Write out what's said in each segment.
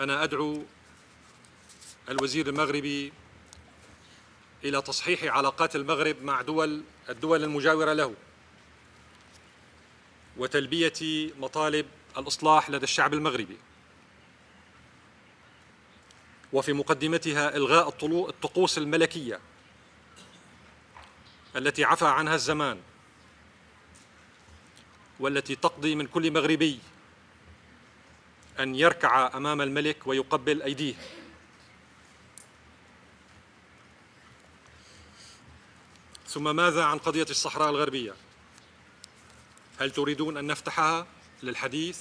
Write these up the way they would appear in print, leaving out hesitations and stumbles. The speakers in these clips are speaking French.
أنا أدعو الوزير المغربي إلى تصحيح علاقات المغرب مع الدول المجاورة له وتلبية مطالب الإصلاح لدى الشعب المغربي، وفي مقدمتها إلغاء الطقوس الملكية التي عفى عنها الزمان، والتي تقضي من كل مغربي أن يركع أمام الملك ويقبل أيديه. ثم ماذا عن قضية الصحراء الغربية؟ هل تريدون أن نفتحها للحديث؟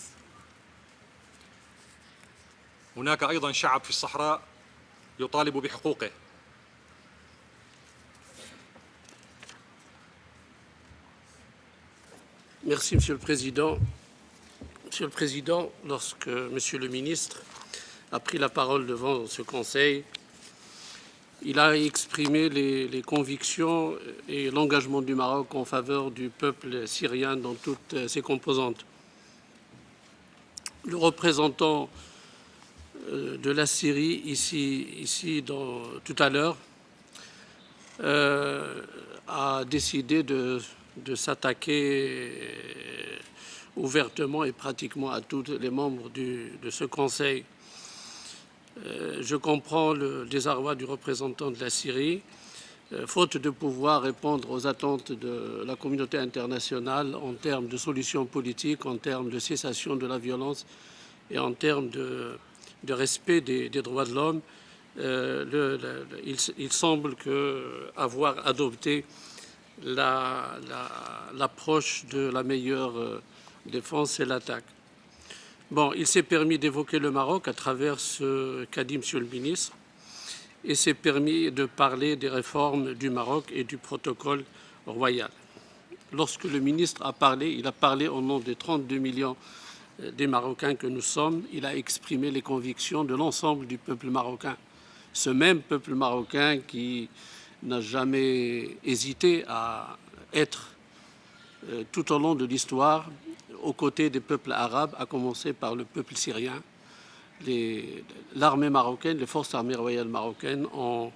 هناك أيضا شعب في الصحراء يطالب بحقوقه. Merci, Monsieur le Président. Monsieur le Président, lorsque Monsieur le Ministre a pris la parole devant ce Conseil, il a exprimé les convictions et l'engagement du Maroc en faveur du peuple syrien dans toutes ses composantes. Le représentant de la Syrie, ici tout à l'heure, a décidé de s'attaquer ouvertement et pratiquement à tous les membres de ce Conseil. Je comprends le désarroi du représentant de la Syrie, faute de pouvoir répondre aux attentes de la communauté internationale en termes de solutions politiques, en termes de cessation de la violence et en termes de respect des droits de l'homme. Il semble qu'avoir adopté l'approche de la meilleure défense, c'est l'attaque. Bon, il s'est permis d'évoquer le Maroc à travers ce qu'a dit Monsieur le ministre et s'est permis de parler des réformes du Maroc et du protocole royal. Lorsque le ministre a parlé, il a parlé au nom des 32 millions des Marocains que nous sommes. Il a exprimé les convictions de l'ensemble du peuple marocain. Ce même peuple marocain qui n'a jamais hésité à être tout au long de l'histoire aux côtés des peuples arabes, à commencer par le peuple syrien. L'armée marocaine, les forces armées royales marocaines ont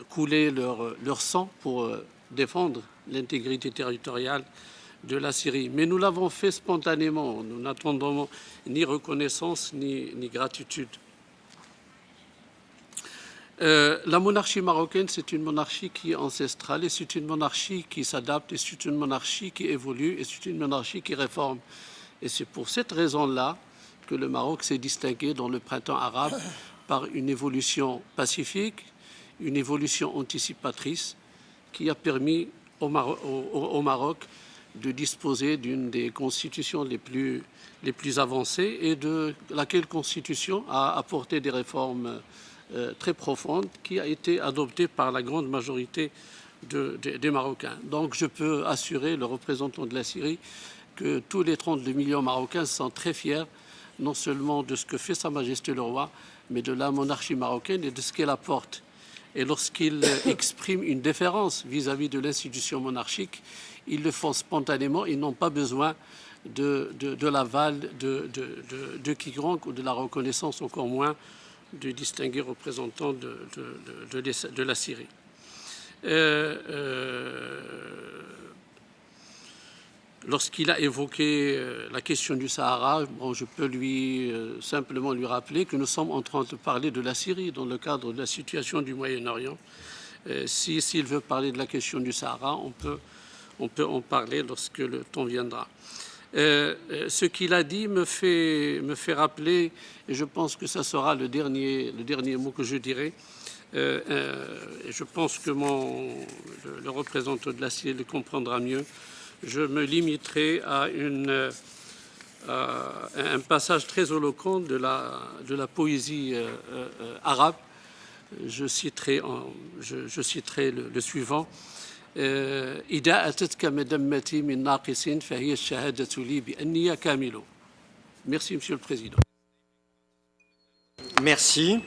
coulé leur sang pour défendre l'intégrité territoriale de la Syrie. Mais nous l'avons fait spontanément. Nous n'attendons ni reconnaissance ni gratitude. La monarchie marocaine, c'est une monarchie qui est ancestrale et c'est une monarchie qui s'adapte et c'est une monarchie qui évolue et c'est une monarchie qui réforme. Et c'est pour cette raison-là que le Maroc s'est distingué dans le printemps arabe par une évolution pacifique, une évolution anticipatrice qui a permis au Maroc de disposer d'une des constitutions les plus avancées et de laquelle constitution a apporté des réformes très profonde qui a été adoptée par la grande majorité des Marocains. Donc je peux assurer le représentant de la Syrie que tous les 32 millions Marocains sont très fiers non seulement de ce que fait Sa Majesté le Roi, mais de la monarchie marocaine et de ce qu'elle apporte. Et lorsqu'ils expriment une déférence vis-à-vis de l'institution monarchique, ils le font spontanément, ils n'ont pas besoin de l'aval de quiconque ou de la reconnaissance encore moins du distingué représentant de la Syrie. Lorsqu'il a évoqué la question du Sahara, bon, je peux simplement lui rappeler que nous sommes en train de parler de la Syrie dans le cadre de la situation du Moyen-Orient. S'il veut parler de la question du Sahara, on peut en parler lorsque le temps viendra. Ce qu'il a dit me fait rappeler, et je pense que ça sera le dernier mot que je dirai, et je pense que le représentant de la Syrie le comprendra mieux. Je me limiterai à un passage très éloquent de la poésie arabe. Je citerai le suivant. إذا أتتك مدمتي من ناقص فهي الشهادة لي بأني كامل. Merci, Monsieur le Président. Merci.